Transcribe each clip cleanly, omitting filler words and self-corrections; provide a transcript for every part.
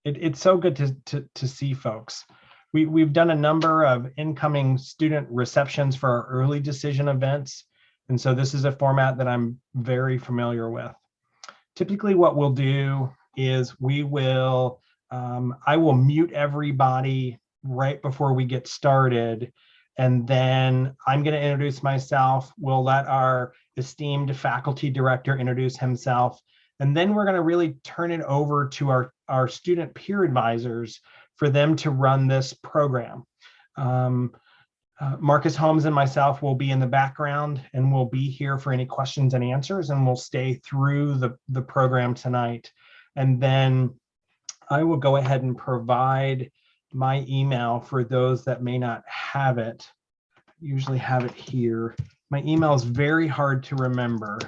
It's so good to see folks. We've done a number of incoming student receptions for our early decision events. And so this is a format that I'm very familiar with. Typically what we'll do is I will mute everybody right before we get started. And then I'm going to introduce myself. We'll let our esteemed faculty director introduce himself. And then we're going to really turn it over to our student peer advisors for them to run this program. Marcus Holmes and myself will be in the background, and we'll be here for any questions and answers, and we'll stay through the program tonight. And then I will go ahead and provide my email for those that may not have it. I usually have it here. My email is very hard to remember.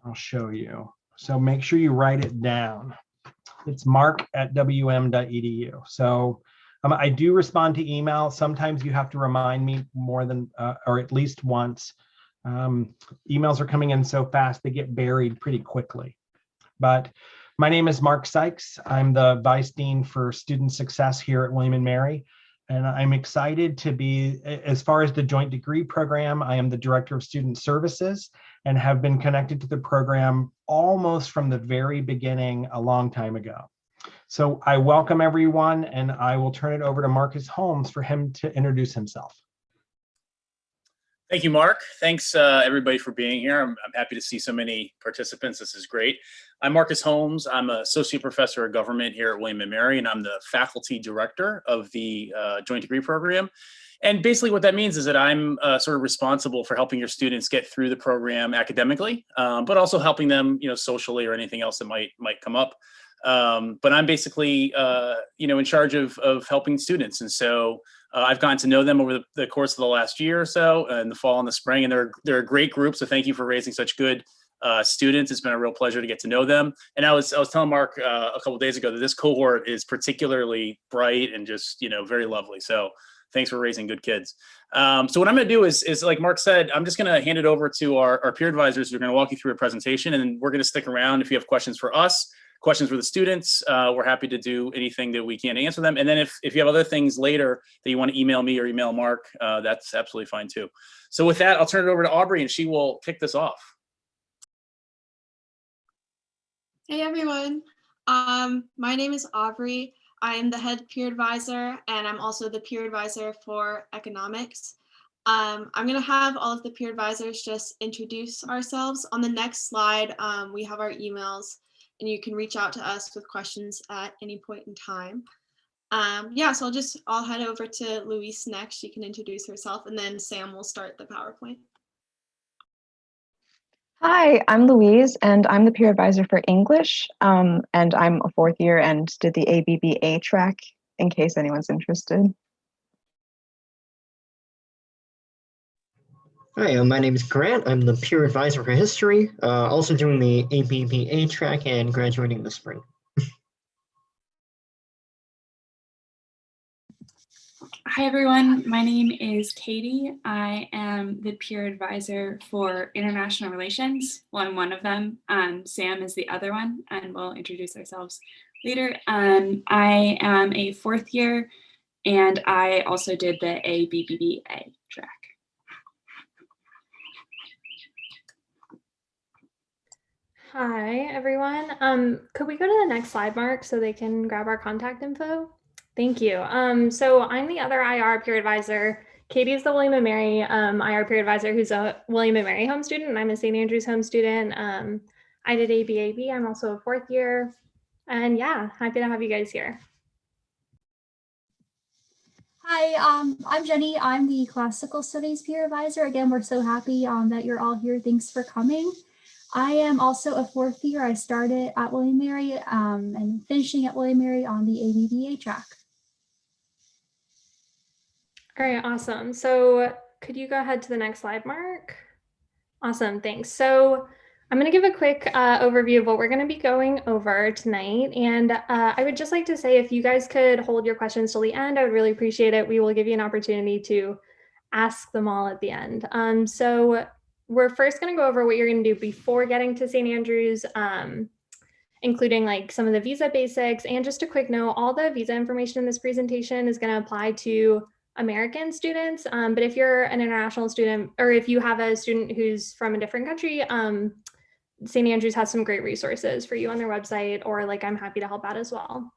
I'll show you. So make sure you write it down. It's mark@wm.edu. So I do respond to email. Sometimes you have to remind me more than, or at least once. Emails are coming in so fast, they get buried pretty quickly. But my name is Mark Sykes. I'm the Vice Dean for Student Success here at William & Mary. And I'm excited to be, as far as the joint degree program, I am the Director of Student Services and have been connected to the program almost from the very beginning a long time ago. So I welcome everyone, and I will turn it over to Marcus Holmes for him to introduce himself. Thank you, Mark. Thanks, everybody, for being here. I'm happy to see so many participants. This is great. I'm Marcus Holmes. I'm an associate professor of government here at William & Mary, and I'm the faculty director of the joint degree program. And basically what that means is that I'm sort of responsible for helping your students get through the program academically, but also helping them, socially or anything else that might come up. But I'm basically, in charge of helping students. And so I've gotten to know them over the course of the last year or so, in the fall and the spring, and they're a great group. So thank you for raising such good students. It's been a real pleasure to get to know them. And I was telling Mark a couple of days ago that this cohort is particularly bright and just, very lovely. So thanks for raising good kids. So what I'm going to do is, like Mark said, I'm just going to hand it over to our peer advisors who are going to walk you through a presentation, and we're going to stick around if you have questions for us, questions for the students. We're happy to do anything that we can to answer them. And then if you have other things later that you want to email me or email Mark, that's absolutely fine too. So with that, I'll turn it over to Aubrey and she will kick this off. Hey everyone, my name is Aubrey. I am the head peer advisor, and I'm also the peer advisor for economics. I'm going to have all of the peer advisors just introduce ourselves. On the next slide, we have our emails, and you can reach out to us with questions at any point in time. So I'll head over to Louise next. She can introduce herself, and then Sam will start the PowerPoint. Hi, I'm Louise, and I'm the peer advisor for English, and I'm a fourth year and did the ABBA track, in case anyone's interested. Hi, my name is Grant. I'm the peer advisor for history, also doing the ABBA track and graduating this spring. Hi everyone, my name is Katie. I am the peer advisor for international relations. Well, I'm one of them. Sam is the other one, and we'll introduce ourselves later. I am a fourth year, and I also did the ABBA track. Hi everyone. Could we go to the next slide, Mark, so they can grab our contact info? Thank you. So I'm the other IR peer advisor. Katie's the William & Mary IR peer advisor who's a William & Mary home student, and I'm a St. Andrews home student. I did ABAB. I'm also a fourth year. And yeah, happy to have you guys here. Hi, I'm Jenny. I'm the classical studies peer advisor. Again, we're so happy that you're all here. Thanks for coming. I am also a fourth year. I started at William & Mary and finishing at William & Mary on the ABBA track. All right, awesome. So could you go ahead to the next slide, Mark? Awesome, thanks. So I'm going to give a quick overview of what we're going to be going over tonight. And I would just like to say, if you guys could hold your questions till the end, I would really appreciate it. We will give you an opportunity to ask them all at the end. So we're first going to go over what you're going to do before getting to St. Andrews. including like some of the visa basics. And just a quick note, all the visa information in this presentation is going to apply to American students. But if you're an international student, or if you have a student who's from a different country, St. Andrews has some great resources for you on their website, or like I'm happy to help out as well.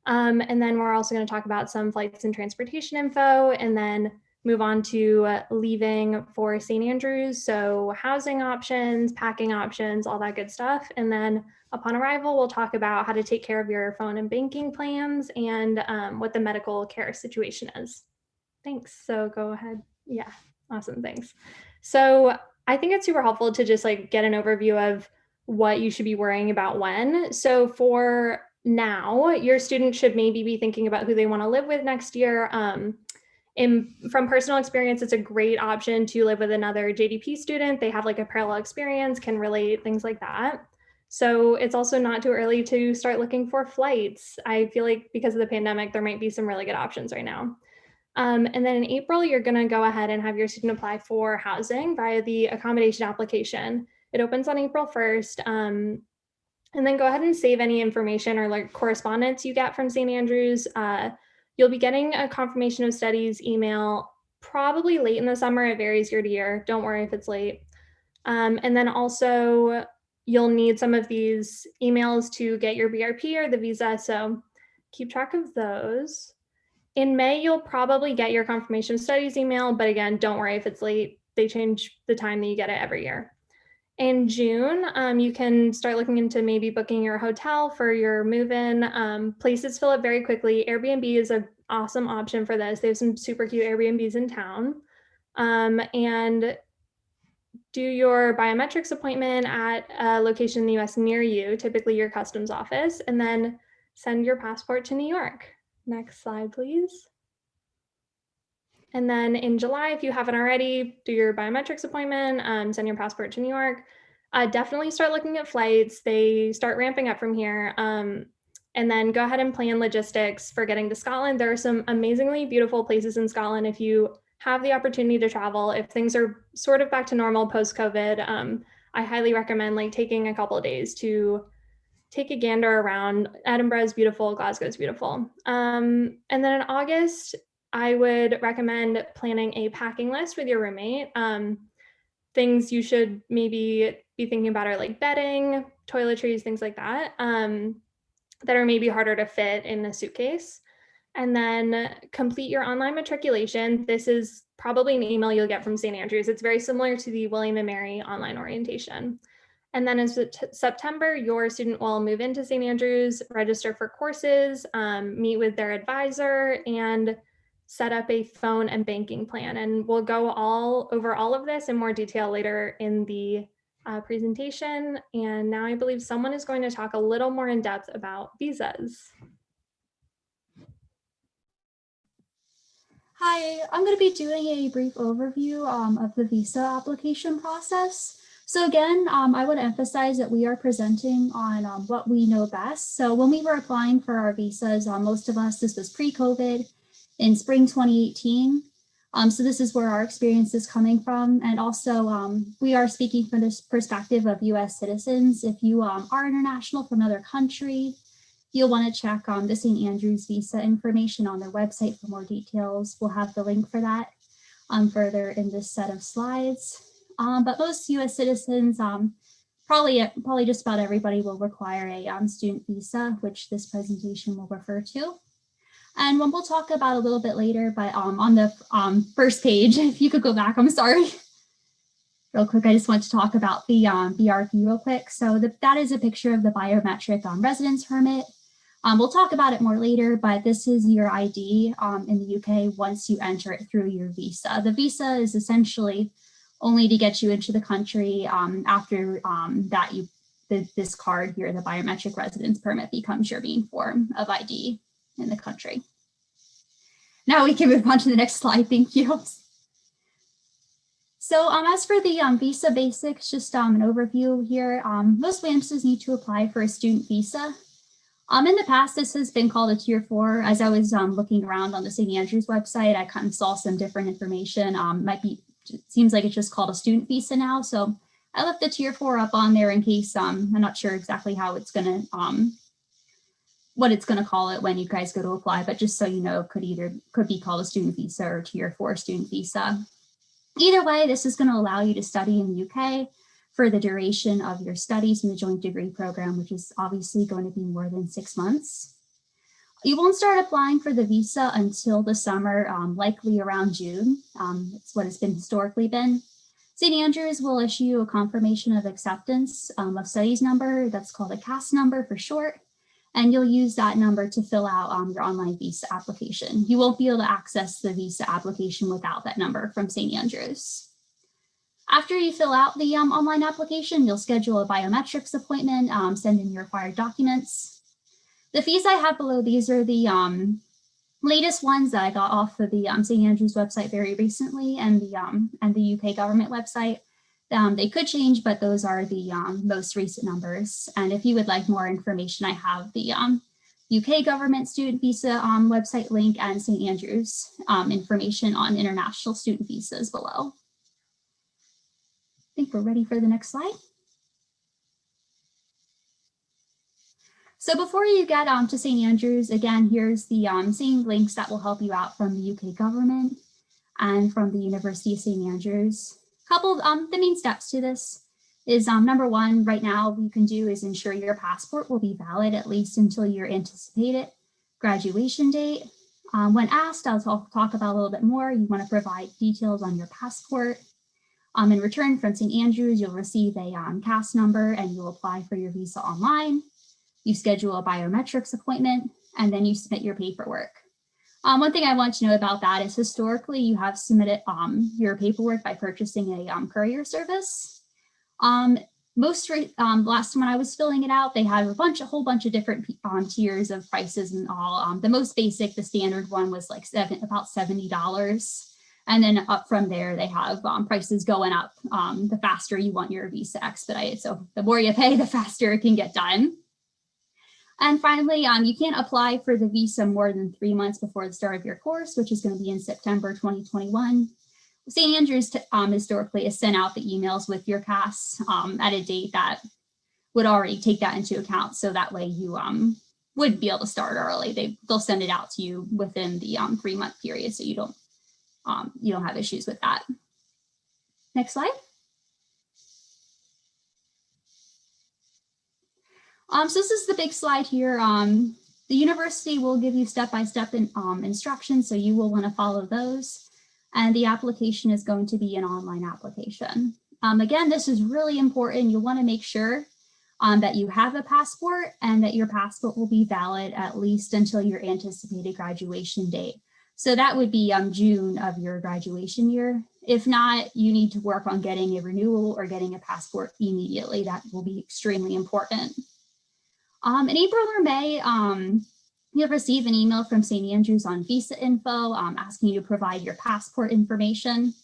And then we're also going to talk about some flights and transportation info, and then move on to leaving for St. Andrews. So housing options, packing options, all that good stuff. And then upon arrival, we'll talk about how to take care of your phone and banking plans, and what the medical care situation is. Thanks. So go ahead. Yeah, awesome. Thanks. So I think it's super helpful to just like get an overview of what you should be worrying about when. So for now, your student should maybe be thinking about who they want to live with next year. From personal experience, it's a great option to live with another JDP student. They have like a parallel experience, can relate, things like that. So it's also not too early to start looking for flights. I feel like because of the pandemic, there might be some really good options right now. And then in April, you're going to go ahead and have your student apply for housing via the accommodation application. It opens on April 1st. And then go ahead and save any information or like correspondence you get from St. Andrews. You'll be getting a confirmation of studies email probably late in the summer. It varies year to year. Don't worry if it's late. And then also you'll need some of these emails to get your BRP or the visa. So keep track of those. In May, you'll probably get your confirmation of studies email, but again, don't worry if it's late. They change the time that you get it every year. In June, you can start looking into maybe booking your hotel for your move-in. Places fill up very quickly. Airbnb is an awesome option for this. They have some super cute Airbnbs in town. And do your biometrics appointment at a location in the US near you, typically your customs office, and then send your passport to New York. Next slide, please. And then in July, if you haven't already, do your biometrics appointment, send your passport to New York. Definitely start looking at flights. They start ramping up from here. And then go ahead and plan logistics for getting to Scotland. There are some amazingly beautiful places in Scotland if you have the opportunity to travel. If things are sort of back to normal post-COVID, I highly recommend like taking a couple of days to take a gander around. Edinburgh is beautiful, Glasgow is beautiful. And then in August, I would recommend planning a packing list with your roommate. Things you should maybe be thinking about are like bedding, toiletries, things like that, that are maybe harder to fit in a suitcase. And then complete your online matriculation. This is probably an email you'll get from St. Andrews. It's very similar to the William & Mary online orientation. And then in September, your student will move into St. Andrews, register for courses, meet with their advisor, and set up a phone and banking plan. And we'll go over all of this in more detail later in the presentation. And now I believe someone is going to talk a little more in depth about visas. Hi, I'm going to be doing a brief overview of the visa application process. So again, I would emphasize that we are presenting on what we know best. So when we were applying for our visas, most of us, this was pre-COVID in spring 2018. So this is where our experience is coming from. And also we are speaking from this perspective of US citizens. If you are international from another country, you'll want to check the St. Andrews visa information on their website for more details. We'll have the link for that further in this set of slides. But most US citizens, probably just about everybody will require a student visa, which this presentation will refer to. And one we'll talk about a little bit later, but on the first page, if you could go back, I'm sorry. Real quick, I just want to talk about the BRP real quick. So that is a picture of the biometric residence permit. We'll talk about it more later, but this is your ID in the UK once you enter it through your visa. The visa is essentially only to get you into the country after that this card here, the biometric residence permit, becomes your main form of ID in the country. Now we can move on to the next slide. Thank you. So as for the visa basics, just an overview here. Most WaMSTAs need to apply for a student visa. In the past, this has been called a tier 4. As I was looking around on the St. Andrews website, I kind of saw some different information. Seems like it's just called a student visa now. So I left the tier 4 up on there in case I'm not sure exactly how it's gonna what it's gonna call it when you guys go to apply, but just so you know, could be called a student visa or tier 4 student visa. Either way, this is gonna allow you to study in the UK for the duration of your studies in the joint degree program, which is obviously going to be more than 6 months. You won't start applying for the visa until the summer, likely around June. It's what it's been historically been. St. Andrews will issue a confirmation of acceptance of studies number. That's called a CAS number for short. And you'll use that number to fill out your online visa application. You won't be able to access the visa application without that number from St. Andrews. After you fill out the online application, you'll schedule a biometrics appointment, send in your required documents. The fees I have below, these are the latest ones that I got off of the St. Andrews website very recently and the UK government website. They could change, but those are the most recent numbers. And if you would like more information, I have the UK government student visa website link and St. Andrews information on international student visas below. I think we're ready for the next slide. So before you get to St. Andrews, again, here's the same links that will help you out from the UK government and from the University of St. Andrews. Couple the main steps to this is number one, right now, what you can do is ensure your passport will be valid at least until your anticipated graduation date. When asked, I'll talk about a little bit more. You want to provide details on your passport. In return from St. Andrews, you'll receive a CAS number and you'll apply for your visa online. You schedule a biometrics appointment, and then you submit your paperwork. One thing I want to know about that is historically you have submitted your paperwork by purchasing a courier service. Last time when I was filling it out, they had a whole bunch of different tiers of prices and all. The most basic, the standard one was like about $70. And then up from there, they have prices going up the faster you want your visa expedited. So the more you pay, the faster it can get done. And finally, you can't apply for the visa more than 3 months before the start of your course, which is going to be in September 2021. St. Andrews historically has sent out the emails with your CAS at a date that would already take that into account. So that way you would be able to start early. They'll send it out to you within the 3-month period, so you don't have issues with that. Next slide. So this is the big slide here. The university will give you step-by-step instructions, so you will want to follow those. And the application is going to be an online application. Again, this is really important. You'll want to make sure that you have a passport and that your passport will be valid at least until your anticipated graduation date. So that would be June of your graduation year. If not, you need to work on getting a renewal or getting a passport immediately. That will be extremely important. In April or May, you'll receive an email from St. Andrews on visa info asking you to provide your passport information.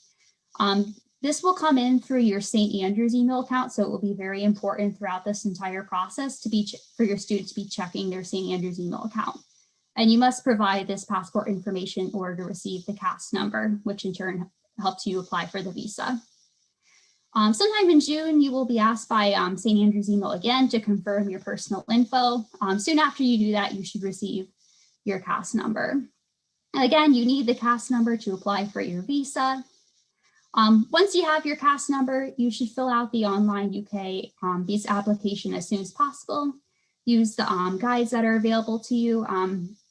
This will come in through your St. Andrews email account, so it will be very important throughout this entire process for your students to be checking their St. Andrews email account. And you must provide this passport information in order to receive the CAS number, which in turn helps you apply for the visa. Sometime in June, you will be asked by St. Andrews email again to confirm your personal info. Soon after you do that, you should receive your CAS number. Again, you need the CAS number to apply for your visa. Once you have your CAS number, you should fill out the online UK visa application as soon as possible. Use the guides that are available to you.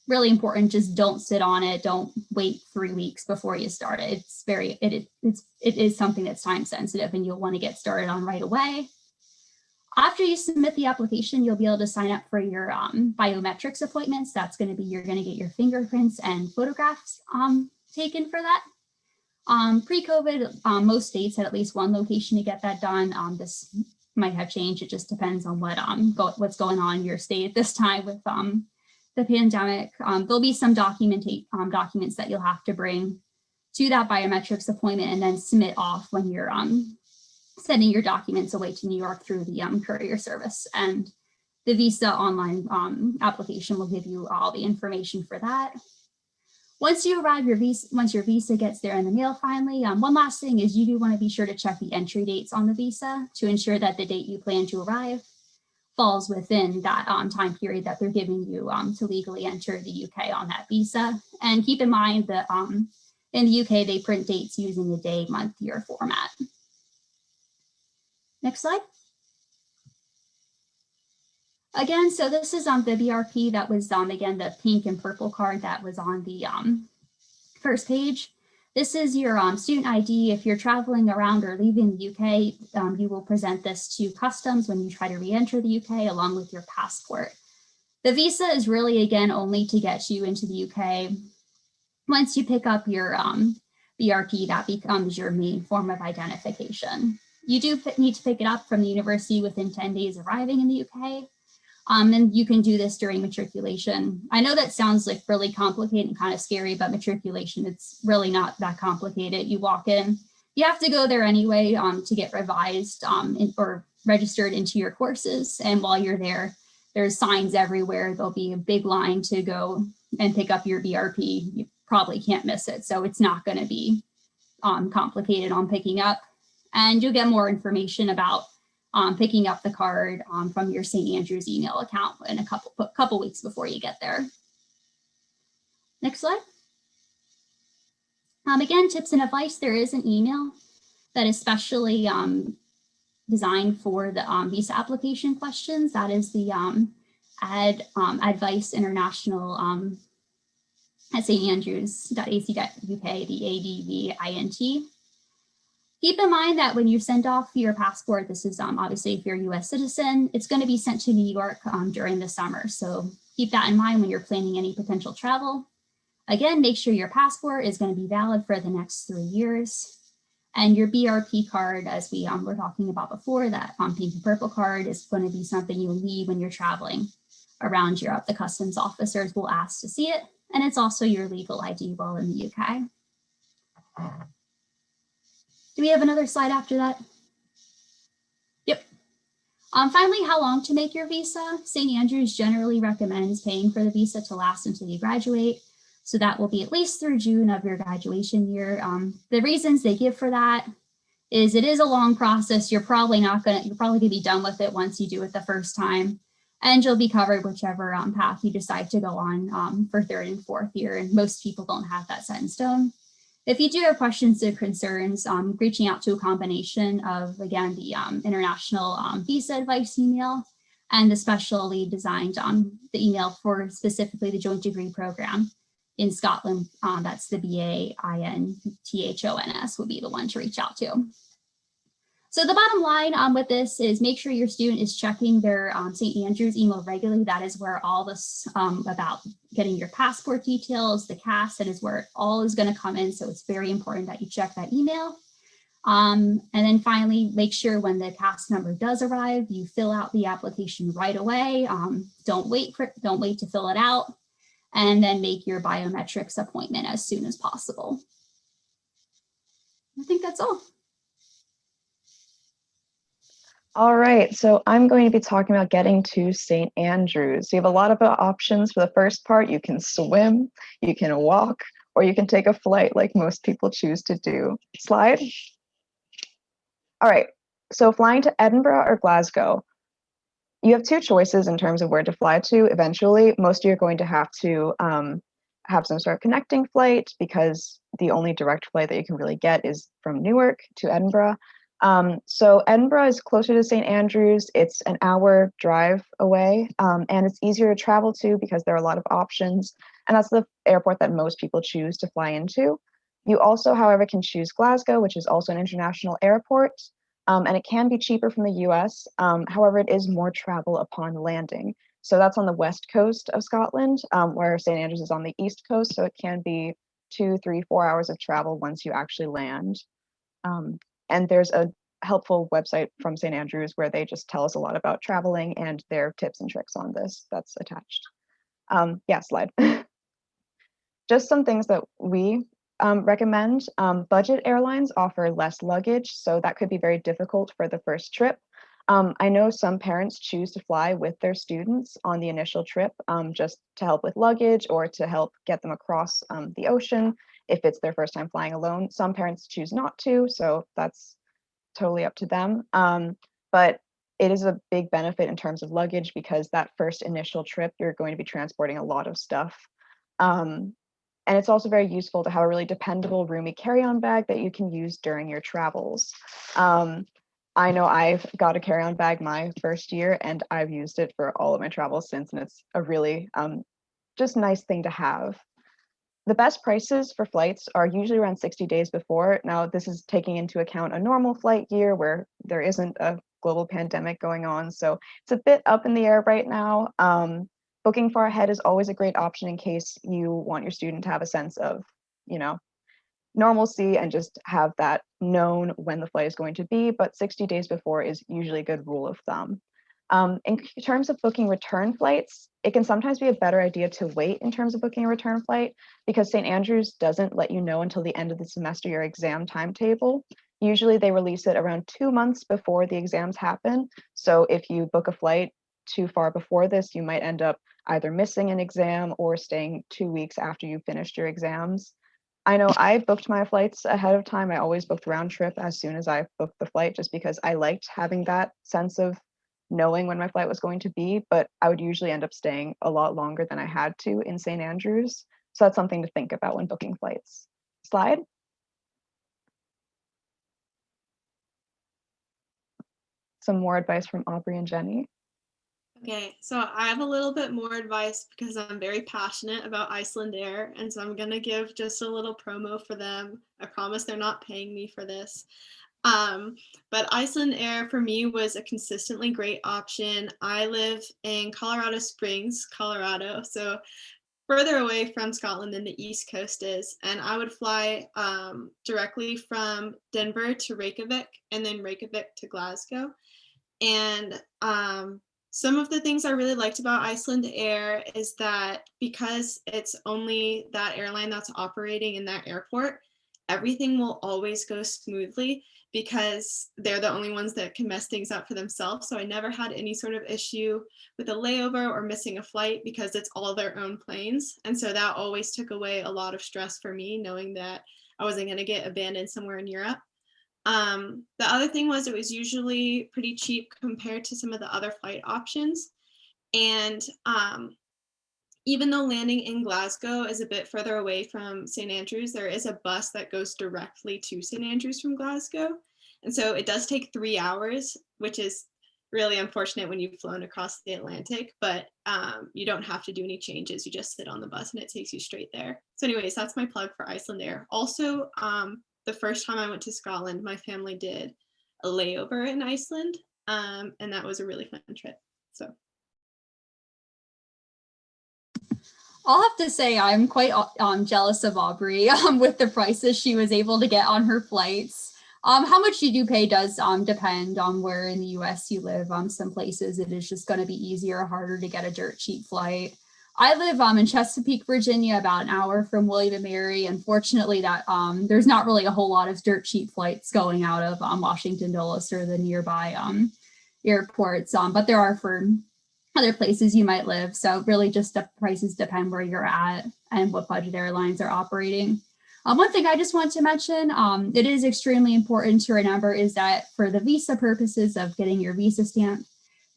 Really important, just don't sit on it. Don't wait 3 weeks before you start it. It is something that's time sensitive and you'll want to get started on right away. After you submit the application, you'll be able to sign up for your biometrics appointments. That's going to be, you're going to get your fingerprints and photographs taken for that. Pre-COVID, most states had at least one location to get that done. This might have changed. It just depends on what's going on in your state at this time with the pandemic. There'll be some documents that you'll have to bring to that biometrics appointment and then submit off when you're sending your documents away to New York through the courier service. And the visa online application will give you all the information for that. Once you arrive, once your visa gets there in the mail finally, one last thing is you do want to be sure to check the entry dates on the visa to ensure that the date you plan to arrive falls within that time period that they're giving you to legally enter the UK on that visa. And keep in mind that in the UK, they print dates using the day, month, year format. Next slide. Again, so this is the BRP that was again, the pink and purple card that was on the first page. This is your student ID. If you're traveling around or leaving the UK, you will present this to customs when you try to re-enter the UK along with your passport. The visa is really, again, only to get you into the UK. Once you pick up your BRP, that becomes your main form of identification. You do need to pick it up from the university within 10 days of arriving in the UK. And you can do this during matriculation. I know that sounds like really complicated and kind of scary, but matriculation, it's really not that complicated. You walk in, you have to go there anyway to get revised or registered into your courses. And while you're there, there's signs everywhere. There'll be a big line to go and pick up your BRP. You probably can't miss it. So it's not going to be complicated on picking up. And you'll get more information about picking up the card from your St. Andrews email account in a couple weeks before you get there. Next slide. Again, tips and advice. There is an email that is specially designed for the visa application questions. That is the Advice International at standrews.ac.uk, the ADVINT. Keep in mind that when you send off your passport, this is obviously if you're a US citizen, it's going to be sent to New York during the summer. So keep that in mind when you're planning any potential travel. Again, make sure your passport is going to be valid for the next 3 years. And your BRP card, as we were talking about before, that pink and purple card is going to be something you'll need when you're traveling around Europe. The customs officers will ask to see it. And it's also your legal ID while in the UK. Do we have another slide after that? Yep. Finally, how long to make your visa? St. Andrews generally recommends paying for the visa to last until you graduate. So that will be at least through June of your graduation year. The reasons they give for that is it is a long process. You're probably gonna be done with it once you do it the first time. And you'll be covered whichever path you decide to go on for third and fourth year. And most people don't have that set in stone. If you do have questions or concerns, reaching out to a combination of, again, the international visa advice email and the specially designed the email for specifically the joint degree program in Scotland, that's the BAINTHONS would be the one to reach out to. So the bottom line with this is make sure your student is checking their St. Andrews email regularly. That is where all this about getting your passport details, the CAS, that is where it all is going to come in. So it's very important that you check that email. And then finally, make sure when the CAS number does arrive, you fill out the application right away. Don't wait to fill it out, and then make your biometrics appointment as soon as possible. I think that's all. All right, so I'm going to be talking about getting to St. Andrews. You have a lot of options for the first part. You can swim, you can walk, or you can take a flight like most people choose to do. Slide. All right, so flying to Edinburgh or Glasgow. You have two choices in terms of where to fly to eventually. Most of you are going to have some sort of connecting flight because the only direct flight that you can really get is from Newark to Edinburgh. So Edinburgh is closer to St. Andrews. It's an hour drive away, and it's easier to travel to because there are a lot of options. And that's the airport that most people choose to fly into. You also, however, can choose Glasgow, which is also an international airport, and it can be cheaper from the US. However, it is more travel upon landing. So that's on the west coast of Scotland, where St. Andrews is on the east coast. So it can be 2, 3, 4 hours of travel once you actually land. And there's a helpful website from St. Andrews where they just tell us a lot about traveling and their tips and tricks on this. That's attached. Yeah, slide. Just some things that we recommend. Budget airlines offer less luggage, so that could be very difficult for the first trip. I know some parents choose to fly with their students on the initial trip, just to help with luggage or to help get them across the ocean if it's their first time flying alone. Some parents choose not to, so that's totally up to them. But it is a big benefit in terms of luggage because that first initial trip, you're going to be transporting a lot of stuff. And it's also very useful to have a really dependable, roomy carry-on bag that you can use during your travels. I know I've got a carry-on bag my first year and I've used it for all of my travels since, and it's a really just nice thing to have. The best prices for flights are usually around 60 days before. Now, this is taking into account a normal flight year where there isn't a global pandemic going on. So it's a bit up in the air right now. Booking far ahead is always a great option in case you want your student to have a sense of, normalcy and just have that known when the flight is going to be, but 60 days before is usually a good rule of thumb. In terms of booking return flights, it can sometimes be a better idea to wait in terms of booking a return flight because St. Andrews doesn't let you know until the end of the semester your exam timetable. Usually they release it around 2 months before the exams happen. So if you book a flight too far before this, you might end up either missing an exam or staying 2 weeks after you finished your exams. I know I booked my flights ahead of time. I always booked round trip as soon as I booked the flight just because I liked having that sense of knowing when my flight was going to be, but I would usually end up staying a lot longer than I had to in St. Andrews. So that's something to think about when booking flights. Slide. Some more advice from Aubrey and Jenny. Okay, so I have a little bit more advice because I'm very passionate about Icelandair, and so I'm gonna give just a little promo for them. I promise they're not paying me for this. But Icelandair for me was a consistently great option. I live in Colorado Springs, Colorado, so further away from Scotland than the East Coast is, and I would fly directly from Denver to Reykjavik and then Reykjavik to Glasgow. And some of the things I really liked about Icelandair is that because it's only that airline that's operating in that airport, everything will always go smoothly because they're the only ones that can mess things up for themselves. So I never had any sort of issue with a layover or missing a flight because it's all their own planes. And so that always took away a lot of stress for me, knowing that I wasn't going to get abandoned somewhere in Europe. The other thing was it was usually pretty cheap compared to some of the other flight options. And even though landing in Glasgow is a bit further away from St. Andrews, there is a bus that goes directly to St. Andrews from Glasgow. And so it does take 3 hours, which is really unfortunate when you've flown across the Atlantic, but you don't have to do any changes. You just sit on the bus and it takes you straight there. So anyways, that's my plug for Icelandair. Also, the first time I went to Scotland, my family did a layover in Iceland, and that was a really fun trip. So I'll have to say I'm quite jealous of Aubrey with the prices she was able to get on her flights. How much you do pay does depend on where in the US you live. Some places it is just going to be easier or harder to get a dirt cheap flight. I live in Chesapeake, Virginia, about an hour from William & Mary. Unfortunately, that there's not really a whole lot of dirt cheap flights going out of Washington Dulles or the nearby airports, but there are for other places you might live. So really just the prices depend where you're at and what budget airlines are operating. One thing I just want to mention, it is extremely important to remember is that for the visa purposes of getting your visa stamp,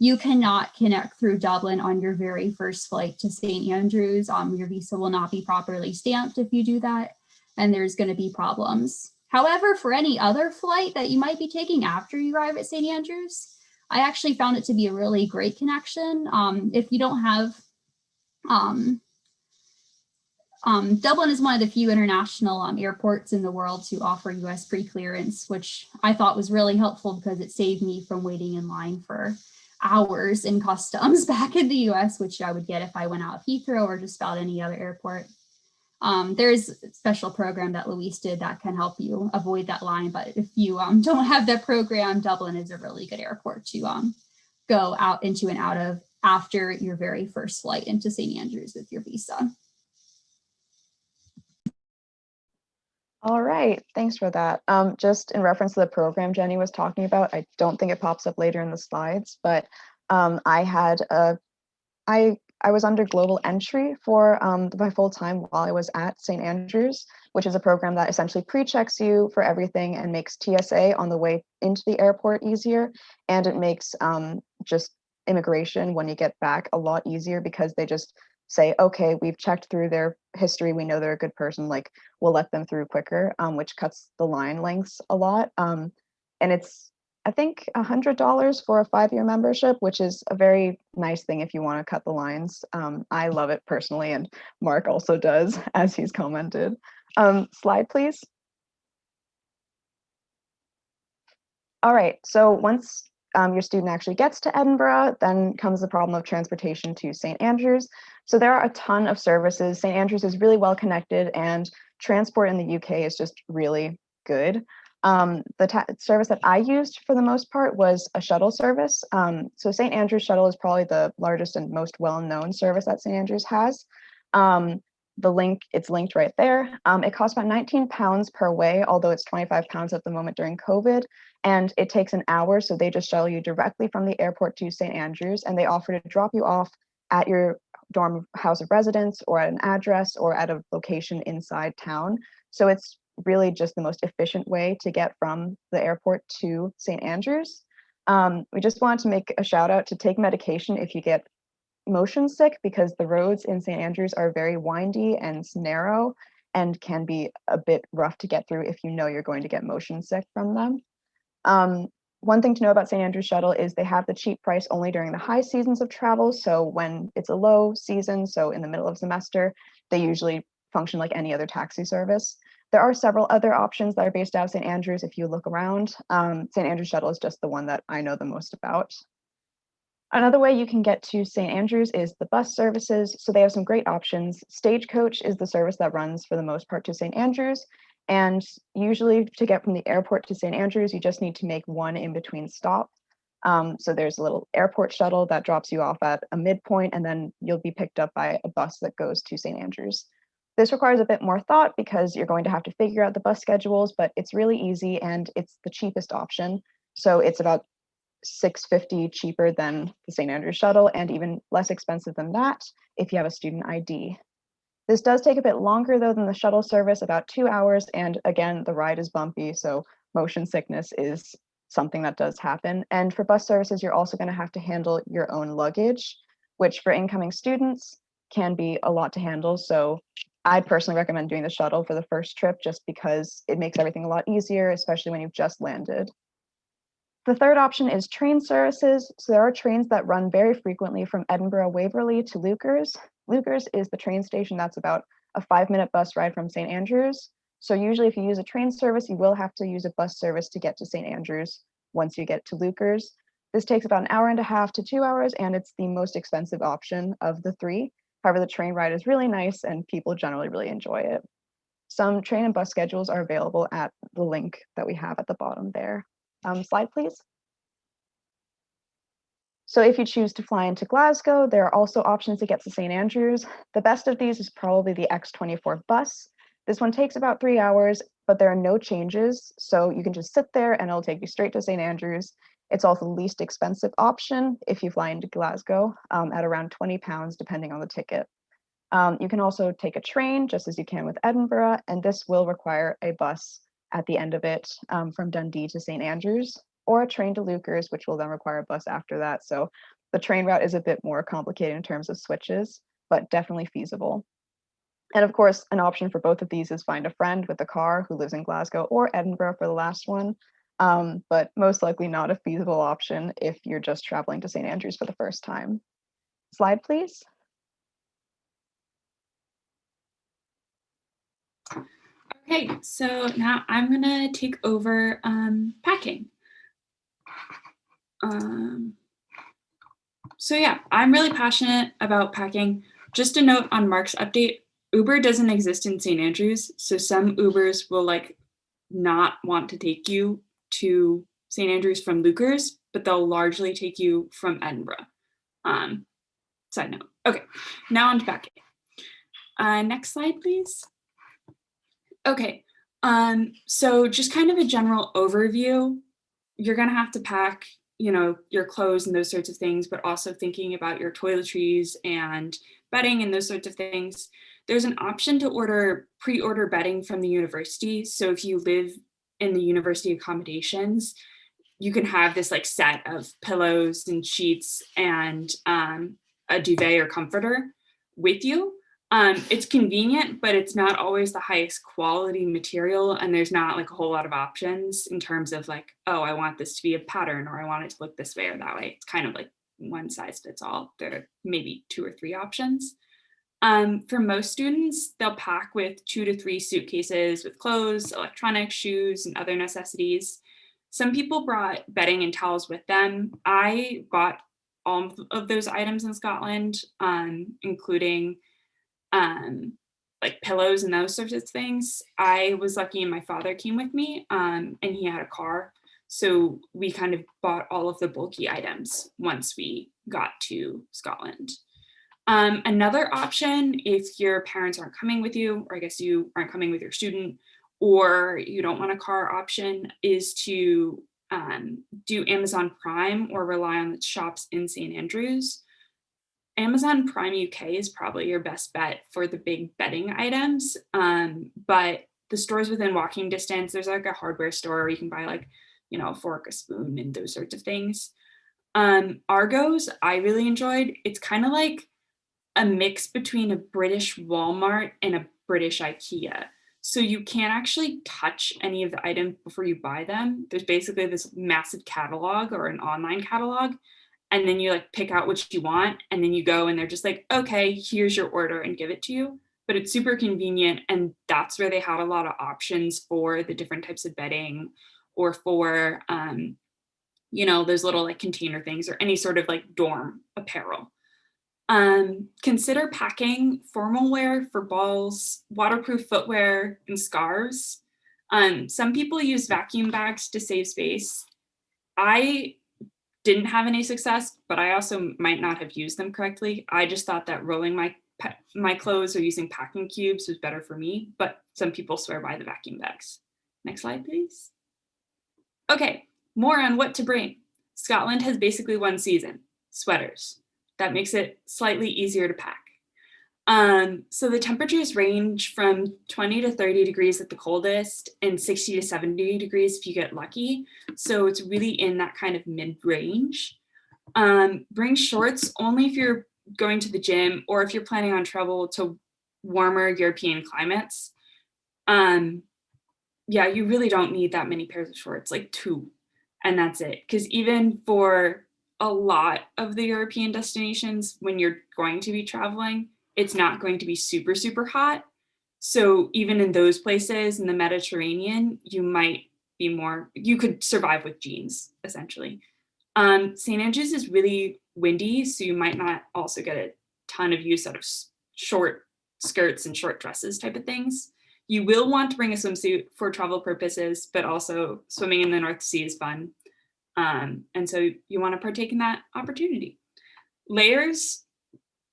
you cannot connect through Dublin on your very first flight to St. Andrews. Your visa will not be properly stamped if you do that, and there's going to be problems. However, for any other flight that you might be taking after you arrive at St. Andrews, I actually found it to be a really great connection. If you don't have, Dublin is one of the few international airports in the world to offer US pre-clearance, which I thought was really helpful because it saved me from waiting in line for hours in customs back in the US, which I would get if I went out of Heathrow or just about any other airport. There's a special program that Luis did that can help you avoid that line. But if you don't have that program, Dublin is a really good airport to go out into and out of after your very first flight into St. Andrews with your visa. All right, thanks for that. Just in reference to the program Jenny was talking about, I don't think it pops up later in the slides, but I was under global entry for my full time while I was at St. Andrews, which is a program that essentially pre-checks you for everything and makes TSA on the way into the airport easier. And it makes just immigration when you get back a lot easier because they just say, okay, we've checked through their history. We know they're a good person. Like, we'll let them through quicker, which cuts the line lengths a lot. And it's, I think, $100 for a 5-year membership, which is a very nice thing if you want to cut the lines. I love it personally, and Mark also does, as he's commented. Slide, please. All right, so once your student actually gets to Edinburgh, then comes the problem of transportation to St. Andrews. So there are a ton of services. St. Andrews is really well connected, and transport in the UK is just really good. The service that I used for the most part was a shuttle service. So St. Andrews Shuttle is probably the largest and most well-known service that St. Andrews has. It's linked right there. It costs about £19 per way, although it's £25 at the moment during COVID. And it takes an hour, so they just shuttle you directly from the airport to St. Andrews, and they offer to drop you off at your dorm house of residence or at an address or at a location inside town. So it's really just the most efficient way to get from the airport to St. Andrews. We just wanted to make a shout out to take medication if you get motion sick, because the roads in St. Andrews are very windy and narrow and can be a bit rough to get through if you know you're going to get motion sick from them. One thing to know about St. Andrews Shuttle is they have the cheap price only during the high seasons of travel. So when it's a low season, so in the middle of semester, they usually function like any other taxi service. There are several other options that are based out of St. Andrews if you look around. St. Andrews Shuttle is just the one that I know the most about. Another way you can get to St. Andrews is the bus services. So they have some great options. Stagecoach is the service that runs for the most part to St. Andrews. And usually to get from the airport to St. Andrews, you just need to make one in-between stop. So there's a little airport shuttle that drops you off at a midpoint, and then you'll be picked up by a bus that goes to St. Andrews. This requires a bit more thought because you're going to have to figure out the bus schedules, but it's really easy and it's the cheapest option. So it's about $6.50 cheaper than the St. Andrews Shuttle, and even less expensive than that if you have a student ID. This does take a bit longer though than the shuttle service, about 2 hours, and again, the ride is bumpy, so motion sickness is something that does happen. And for bus services, you're also going to have to handle your own luggage, which for incoming students can be a lot to handle. So I'd personally recommend doing the shuttle for the first trip just because it makes everything a lot easier, especially when you've just landed. The third option is train services. So there are trains that run very frequently from Edinburgh Waverley to Leuchars. Leuchars is the train station that's about a 5-minute bus ride from St. Andrews. So usually if you use a train service, you will have to use a bus service to get to St. Andrews once you get to Leuchars. This takes about an hour and a half to 2 hours, and it's the most expensive option of the three. However, the train ride is really nice and people generally really enjoy it. Some train and bus schedules are available at the link that we have at the bottom there. Slide, please. So if you choose to fly into Glasgow, there are also options to get to St. Andrews. The best of these is probably the X24 bus. This one takes about 3 hours, but there are no changes. So you can just sit there and it'll take you straight to St. Andrews. It's also the least expensive option if you fly into Glasgow at around £20, depending on the ticket. You can also take a train, just as you can with Edinburgh, and this will require a bus at the end of it from Dundee to St. Andrews, or a train to Leuchars, which will then require a bus after that. So the train route is a bit more complicated in terms of switches, but definitely feasible. And of course, an option for both of these is find a friend with a car who lives in Glasgow or Edinburgh for the last one, but most likely not a feasible option if you're just traveling to St. Andrews for the first time. Slide, please. Okay, so now I'm gonna take over packing. So yeah, I'm really passionate about packing. Just a note on Mark's update, Uber doesn't exist in St. Andrews, so some Ubers will not want to take you to St. Andrews from Leuchars, but they'll largely take you from Edinburgh. Side note. Okay, now on to packing. Next slide, please. Okay, So just kind of a general overview, you're gonna have to pack, you know, your clothes and those sorts of things, but also thinking about your toiletries and bedding and those sorts of things. There's an option to pre-order bedding from the university. So if you live in the university accommodations, you can have this like set of pillows and sheets and a duvet or comforter with you. It's convenient, but it's not always the highest quality material. And there's not like a whole lot of options in terms of like, oh, I want this to be a pattern or I want it to look this way or that way. It's kind of like one size fits all. There are maybe 2 or 3 options. For most students, they'll pack with 2 to 3 suitcases with clothes, electronics, shoes, and other necessities. Some people brought bedding and towels with them. I bought all of those items in Scotland, including like pillows and those sorts of things. I was lucky and my father came with me and he had a car. So we kind of bought all of the bulky items once we got to Scotland. Another option, if your parents aren't coming with you, or I guess you aren't coming with your student, or you don't want a car option, is to do Amazon Prime or rely on the shops in St. Andrews. Amazon Prime UK is probably your best bet for the big bedding items, but the stores within walking distance, there's like a hardware store where you can buy like, you know, a fork, a spoon, and those sorts of things. Argos, I really enjoyed. It's kind of like a mix between a British Walmart and a British IKEA. So you can't actually touch any of the items before you buy them. There's basically this massive catalog or an online catalog. And then you like pick out what you want and then you go and they're just like, okay, here's your order and give it to you. But it's super convenient. And that's where they had a lot of options for the different types of bedding or for, you know, those little like container things or any sort of like dorm apparel. Consider packing formal wear for balls, waterproof footwear, and scarves. Some people use vacuum bags to save space. I didn't have any success, but I also might not have used them correctly. I just thought that rolling my clothes or using packing cubes was better for me, but some people swear by the vacuum bags. Next slide, please. Okay, more on what to bring. Scotland has basically one season, sweaters. That makes it slightly easier to pack. So the temperatures range from 20 to 30 degrees at the coldest and 60 to 70 degrees if you get lucky. So it's really in that kind of mid-range. Bring shorts only if you're going to the gym or if you're planning on travel to warmer European climates. Yeah, you really don't need that many pairs of shorts, like 2, and that's it. Because even for a lot of the European destinations, when you're going to be traveling, it's not going to be super, super hot. So even in those places in the Mediterranean, you could survive with jeans, essentially. St. Andrews is really windy, so you might not also get a ton of use out of short skirts and short dresses type of things. You will want to bring a swimsuit for travel purposes, but also swimming in the North Sea is fun. And so you want to partake in that opportunity. Layers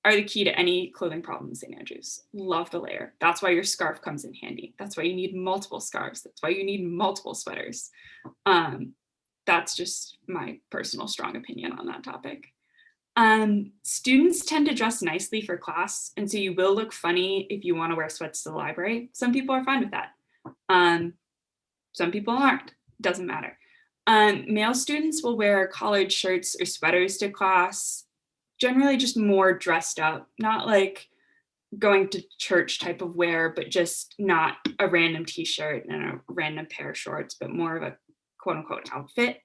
are the key to any clothing problem in St. Andrews. Love the layer. That's why your scarf comes in handy. That's why you need multiple scarves. That's why you need multiple sweaters. That's just my personal strong opinion on that topic. Students tend to dress nicely for class, and so you will look funny if you want to wear sweats to the library. Some people are fine with that. Some people aren't. Doesn't matter. Male students will wear collared shirts or sweaters to class, generally just more dressed up, not like going to church type of wear, but just not a random t-shirt and a random pair of shorts, but more of a quote unquote outfit.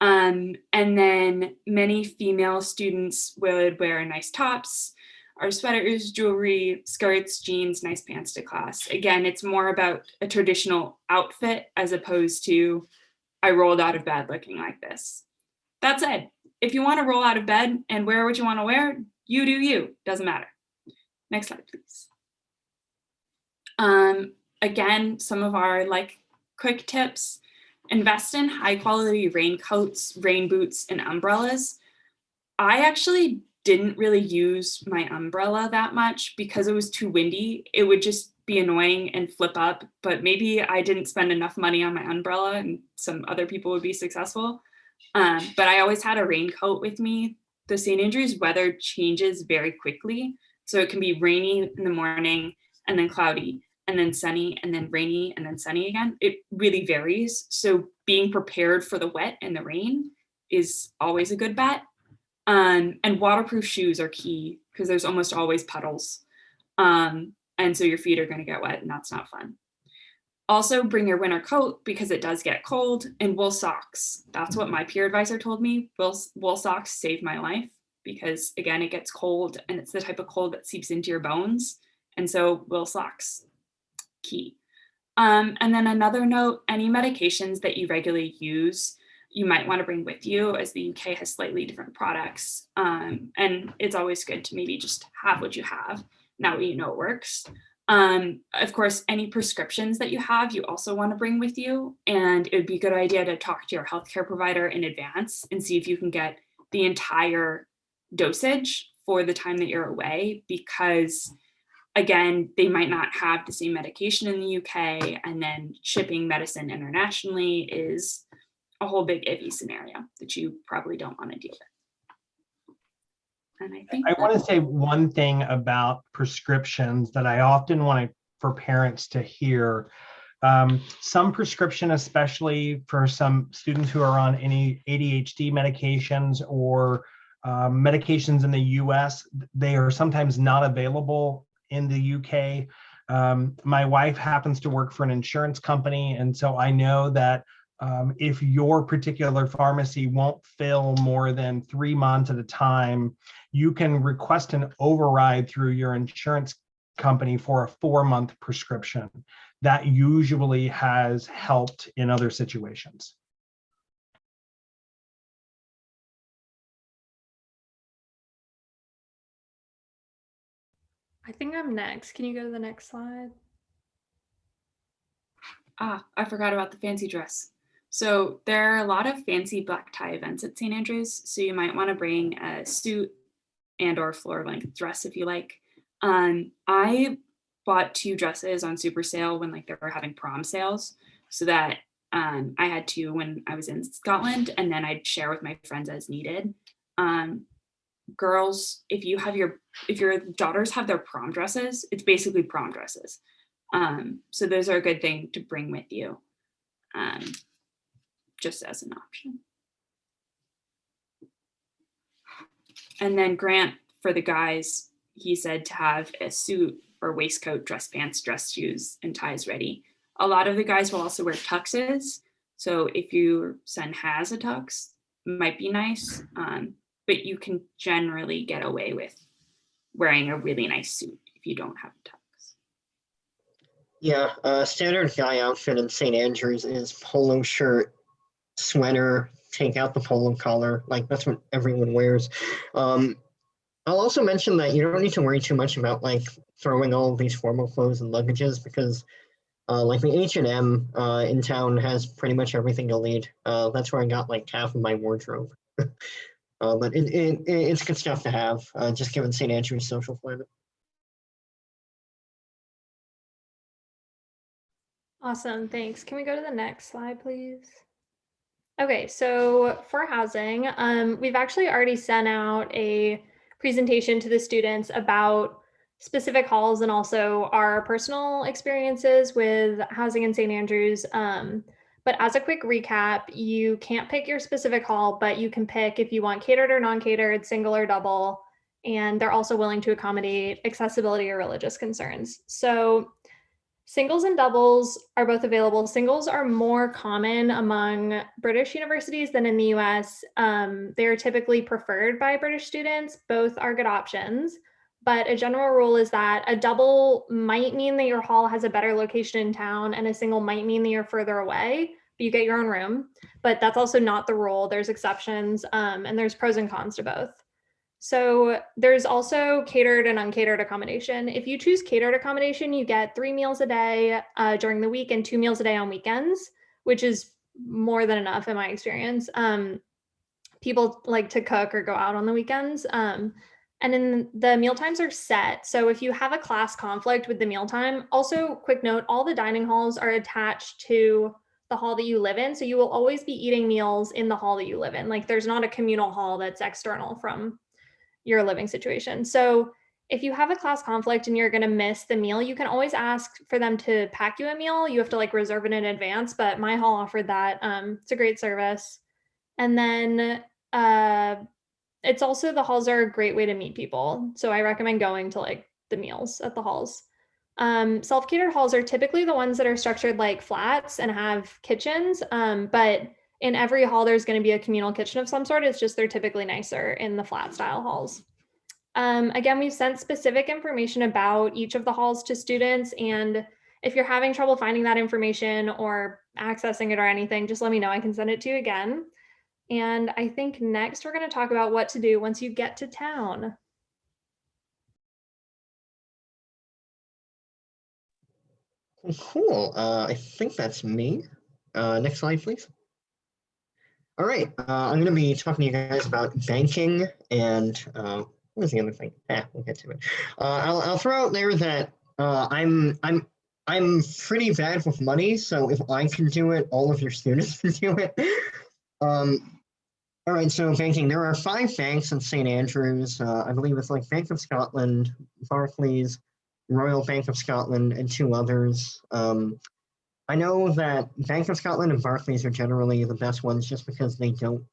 And then many female students would wear nice tops or sweaters, jewelry, skirts, jeans, nice pants to class. Again, it's more about a traditional outfit as opposed to I rolled out of bed looking like this. That said, if you want to roll out of bed and wear what you want to wear, you do you, doesn't matter. Next slide, please. Again, some of our like quick tips. Invest in high quality raincoats, rain boots, and umbrellas. I actually didn't really use my umbrella that much because it was too windy. It would just be annoying and flip up, but maybe I didn't spend enough money on my umbrella and some other people would be successful. But I always had a raincoat with me. The St. Andrews weather changes very quickly. So it can be rainy in the morning and then cloudy and then sunny and then rainy and then sunny again. It really varies. So being prepared for the wet and the rain is always a good bet. And waterproof shoes are key because there's almost always puddles. And so your feet are going to get wet and that's not fun. Also bring your winter coat because it does get cold, and wool socks. That's what my peer advisor told me. Wool socks saved my life because again, it gets cold and it's the type of cold that seeps into your bones. And so wool socks, key. And then another note, any medications that you regularly use, you might want to bring with you, as the UK has slightly different products. And it's always good to maybe just have what you have now that you know it works. Of course, any prescriptions that you have, you also want to bring with you. And it would be a good idea to talk to your healthcare provider in advance and see if you can get the entire dosage for the time that you're away, because again, they might not have the same medication in the UK, and then shipping medicine internationally is a whole big iffy scenario that you probably don't want to deal with. And I think I want to say one thing about prescriptions that I often want for parents to hear. Some prescription, especially for some students who are on any ADHD medications or medications in the US, they are sometimes not available in the UK. My wife happens to work for an insurance company, and so I know that if your particular pharmacy won't fill more than 3 months at a time, you can request an override through your insurance company for a 4-month prescription. That usually has helped in other situations. I think I'm next. Can you go to the next slide? I forgot about the fancy dress. So there are a lot of fancy black tie events at St. Andrews. So you might want to bring a suit and or floor length dress if you like. I bought 2 dresses on super sale when like they were having prom sales, so that I had 2 when I was in Scotland, and then I'd share with my friends as needed. Girls, if your daughters have their prom dresses, it's basically prom dresses. So those are a good thing to bring with you, just as an option. And then Grant, for the guys, he said to have a suit or waistcoat, dress pants, dress shoes, and ties ready. A lot of the guys will also wear tuxes. So if your son has a tux, it might be nice, but you can generally get away with wearing a really nice suit if you don't have a tux. Yeah, standard guy outfit in St. Andrews is polo shirt, sweater, take out the polo collar. Like that's what everyone wears. I'll also mention that you don't need to worry too much about like throwing all of these formal clothes and luggages, because like the H&M in town has pretty much everything you'll need. That's where I got like half of my wardrobe. But it's good stuff to have, just given St. Andrew's social climate. Awesome, thanks. Can we go to the next slide, please? Okay, so for housing, we've actually already sent out a presentation to the students about specific halls and also our personal experiences with housing in St. Andrews. But as a quick recap, you can't pick your specific hall, but you can pick if you want catered or non-catered, single or double, and they're also willing to accommodate accessibility or religious concerns. So singles and doubles are both available. Singles are more common among British universities than in the US. They are typically preferred by British students. Both are good options. But a general rule is that a double might mean that your hall has a better location in town, and a single might mean that you're further away, but you get your own room. But that's also not the rule. There's exceptions, and there's pros and cons to both. So there's also catered and uncatered accommodation. If you choose catered accommodation, you get 3 meals a day during the week and 2 meals a day on weekends, which is more than enough in my experience. People like to cook or go out on the weekends. And then the meal times are set. So if you have a class conflict with the mealtime, also quick note, all the dining halls are attached to the hall that you live in. So you will always be eating meals in the hall that you live in. Like there's not a communal hall that's external from your living situation. So if you have a class conflict and you're going to miss the meal, you can always ask for them to pack you a meal. You have to like reserve it in advance, but my hall offered that. It's a great service. And then it's also, the halls are a great way to meet people. So I recommend going to like the meals at the halls. Self-catered halls are typically the ones that are structured like flats and have kitchens. But in every hall, there's going to be a communal kitchen of some sort. It's just they're typically nicer in the flat style halls. Again, we've sent specific information about each of the halls to students. And if you're having trouble finding that information or accessing it or anything, just let me know. I can send it to you again. And I think next we're going to talk about what to do once you get to town. Cool. I think that's me. Next slide, please. All right. I'm going to be talking to you guys about banking and what was the other thing? We'll get to it. I'll throw out there that I'm pretty bad with money, so if I can do it, all of your students can do it. All right, so banking, there are 5 banks in St. Andrews. I believe it's like Bank of Scotland, Barclays, Royal Bank of Scotland, and 2 others. I know that Bank of Scotland and Barclays are generally the best ones just because they don't,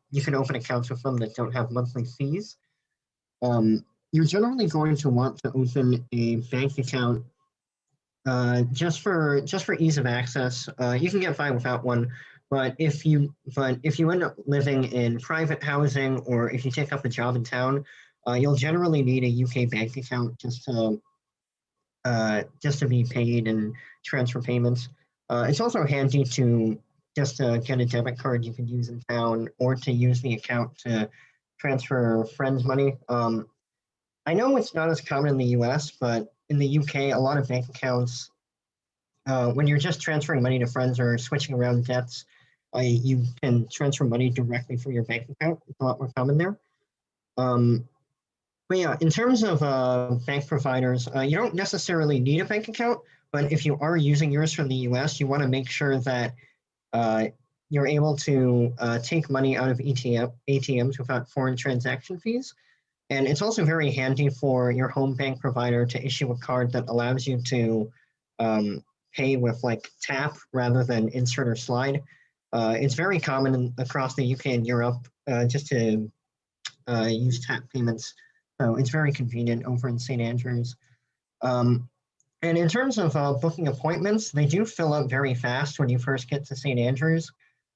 you can open accounts with them that don't have monthly fees. You're generally going to want to open a bank account just for ease of access. You can get by without one. But if you end up living in private housing or if you take up a job in town, you'll generally need a UK bank account just to be paid and transfer payments. It's also handy to just get a debit card you can use in town or to use the account to transfer friends' money. I know it's not as common in the US, but in the UK, a lot of bank accounts, when you're just transferring money to friends or switching around debts, you can transfer money directly from your bank account. It's a lot more common there. But yeah, in terms of bank providers, you don't necessarily need a bank account, but if you are using yours from the US, you want to make sure that you're able to take money out of ATMs without foreign transaction fees. And it's also very handy for your home bank provider to issue a card that allows you to pay with like tap rather than insert or slide. It's very common across the UK and Europe just to use tap payments. So it's very convenient over in St. Andrews. And in terms of booking appointments, they do fill up very fast when you first get to St. Andrews.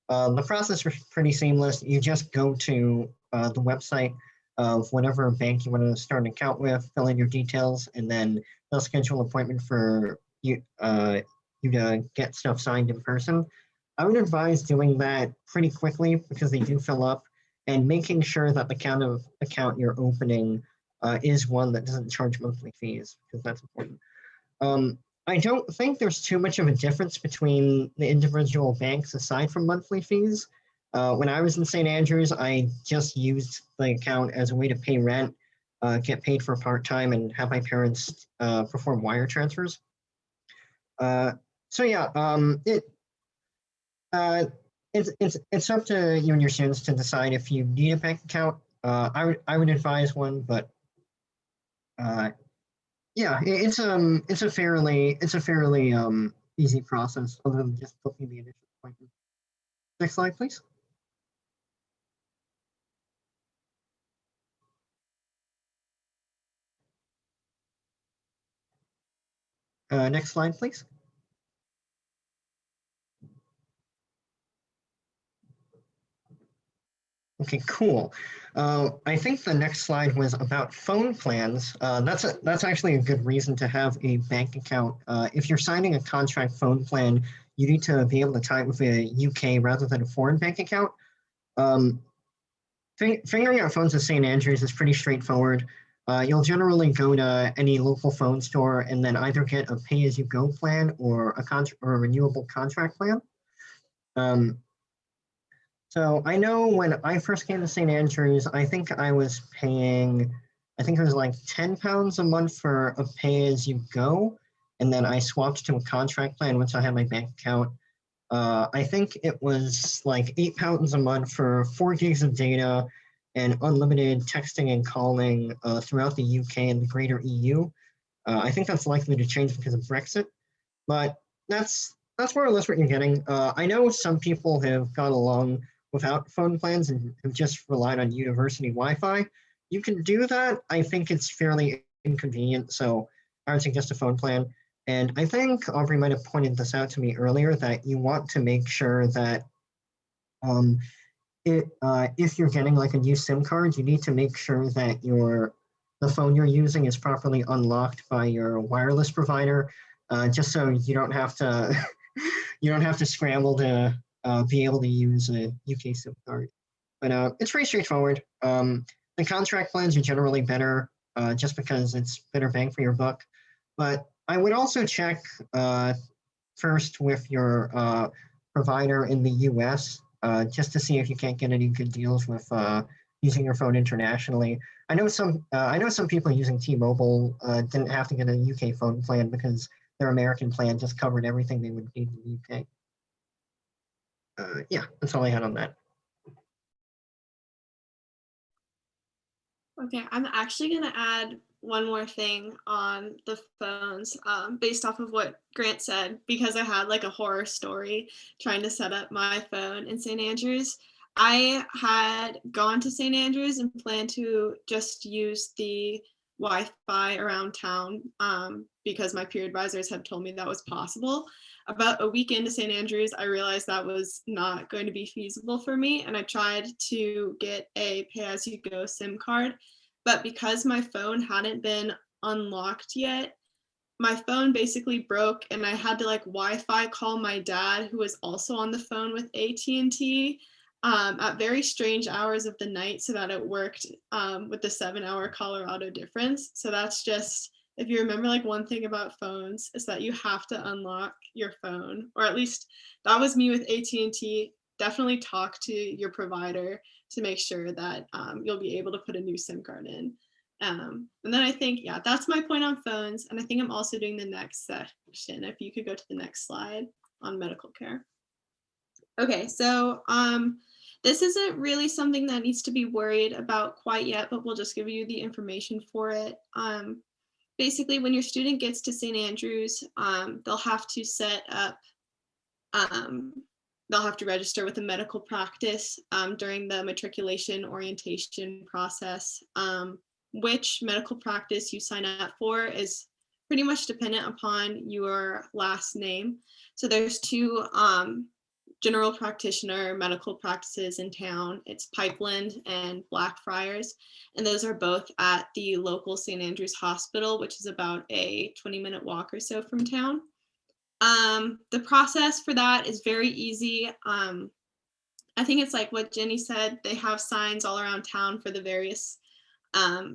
The process is pretty seamless. You just go to the website of whatever bank you want to start an account with, fill in your details, and then they'll schedule an appointment for you to get stuff signed in person. I would advise doing that pretty quickly because they do fill up, and making sure that the kind of account you're opening is one that doesn't charge monthly fees, because that's important. I don't think there's too much of a difference between the individual banks aside from monthly fees. When I was in St. Andrews, I just used the account as a way to pay rent, get paid for part-time, and have my parents perform wire transfers. So yeah, it's up to you and your students to decide if you need a bank account. I would advise one, but yeah, it's a fairly easy process other than just booking the initial appointment. Next slide, please. Next slide, please. Okay, cool. I think the next slide was about phone plans. That's actually a good reason to have a bank account. If you're signing a contract phone plan, you need to be able to tie it with a UK rather than a foreign bank account. Figuring out phones at St. Andrews is pretty straightforward. You'll generally go to any local phone store and then either get a pay-as-you-go plan or a renewable contract plan. So I know when I first came to St. Andrews, I think I was paying I think it was like £10 a month for a pay-as-you-go, and then I swapped to a contract plan once I had my bank account. I think it was like £8 a month for 4 gigs of data and unlimited texting and calling throughout the UK and the greater EU. I think that's likely to change because of Brexit, but that's more or less what you're getting. I know some people have gone along without phone plans and have just relied on university Wi-Fi. You can do that. I think it's fairly inconvenient, so I would suggest a phone plan. And I think Aubrey might have pointed this out to me earlier, that you want to make sure that if you're getting like a new SIM card, you need to make sure that the phone you're using is properly unlocked by your wireless provider, just so you don't have to you don't have to scramble to be able to use a UK SIM card. But it's pretty straightforward. The contract plans are generally better, just because it's better bang for your buck. But I would also check first with your provider in the US, just to see if you can't get any good deals with using your phone internationally. I know some people using T-Mobile didn't have to get a UK phone plan because their American plan just covered everything they would need in the UK. Yeah, that's all I had on that. Okay, I'm actually going to add one more thing on the phones based off of what Grant said, because I had like a horror story trying to set up my phone in St. Andrews. I had gone to St. Andrews and planned to just use the Wi-Fi around town because my peer advisors had told me that was possible. About a week into St. Andrews, I realized that was not going to be feasible for me, and I tried to get a pay-as-you-go SIM card, but because my phone hadn't been unlocked yet, my phone basically broke, and I had to like Wi-Fi call my dad, who was also on the phone with AT&T, at very strange hours of the night so that it worked with the 7-hour Colorado difference. So that's just, if you remember, like one thing about phones is that you have to unlock your phone, or at least that was me with AT&T. Definitely talk to your provider to make sure that you'll be able to put a new SIM card in. And then I think, yeah, that's my point on phones. And I think I'm also doing the next section. If you could go to the next slide on medical care. Okay, so this isn't really something that needs to be worried about quite yet, but we'll just give you the information for it. Basically, when your student gets to St. Andrews, they'll have to set up, they'll have to register with a medical practice during the matriculation orientation process. Which medical practice you sign up for is pretty much dependent upon your last name. So there's two general practitioner medical practices in town. It's Pipeland and Blackfriars, and those are both at the local St. Andrews Hospital, which is about a 20-minute walk or so from town. The process for that is very easy. I think it's like what Jenny said, they have signs all around town for the various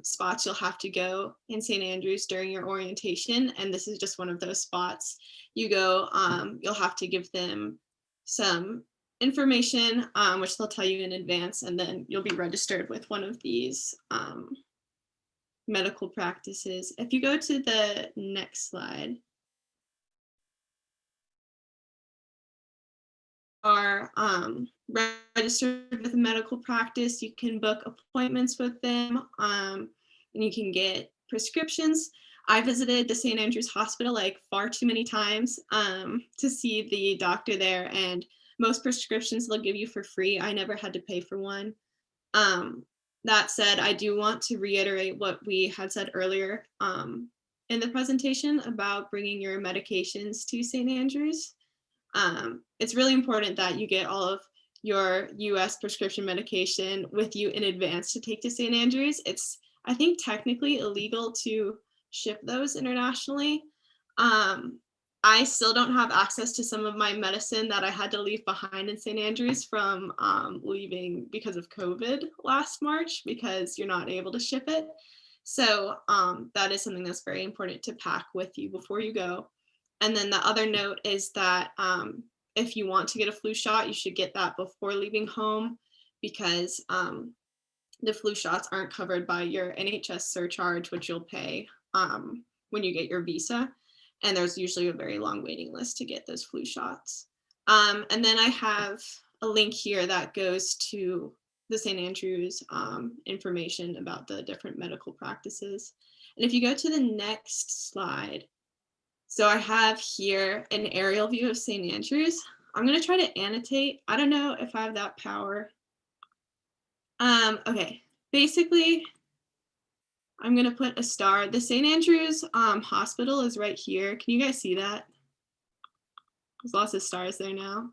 spots you'll have to go in St. Andrews during your orientation, and this is just one of those spots. You go, you'll have to give them some information, which they'll tell you in advance, and then you'll be registered with one of these medical practices. If you go to the next slide, are registered with a medical practice, you can book appointments with them, and you can get prescriptions. I visited the St. Andrews Hospital like far too many times to see the doctor there, and most prescriptions they'll give you for free. I never had to pay for one. That said, I do want to reiterate what we had said earlier in the presentation about bringing your medications to St. Andrews. It's really important that you get all of your US prescription medication with you in advance to take to St. Andrews. It's, I think, technically illegal to ship those internationally. I still don't have access to some of my medicine that I had to leave behind in St. Andrews from leaving because of COVID last March, because you're not able to ship it. So that is something that's very important to pack with you before you go. And then the other note is that if you want to get a flu shot, you should get that before leaving home, because the flu shots aren't covered by your NHS surcharge, which you'll pay when you get your visa. And there's usually a very long waiting list to get those flu shots. And then I have a link here that goes to the St. Andrews information about the different medical practices. And if you go to the next slide, so I have here an aerial view of St. Andrews. I'm going to try to annotate. I don't know if I have that power. Okay, basically, I'm going to put a star. The St. Andrews Hospital is right here. Can you guys see that? There's lots of stars there now.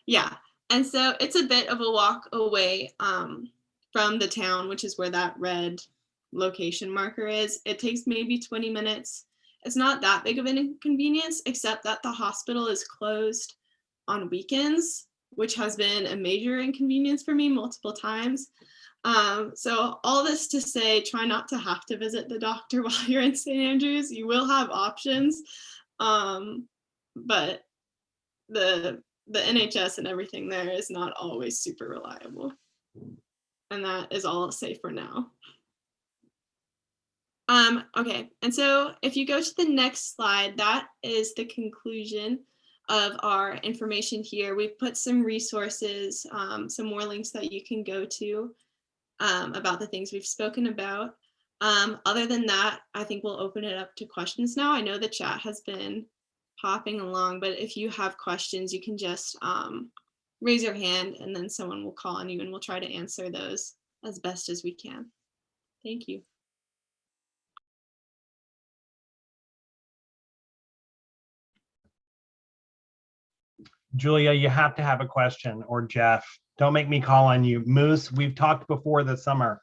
Yeah, and so it's a bit of a walk away from the town, which is where that red location marker is. It takes maybe 20 minutes. It's not that big of an inconvenience, except that the hospital is closed on weekends, which has been a major inconvenience for me multiple times. So all this to say, try not to have to visit the doctor while you're in St. Andrews. You will have options, but the NHS and everything there is not always super reliable. And that is all I'll say for now. Okay, and so if you go to the next slide, that is the conclusion of our information here. We've put some resources, some more links that you can go to about the things we've spoken about. Other than that, I think we'll open it up to questions now. I know the chat has been popping along, but if you have questions, you can just raise your hand and then someone will call on you and we'll try to answer those as best as we can. Thank you. Julia, you have to have a question, or Jeff. Don't make me call on you. Moose, we've talked before this summer,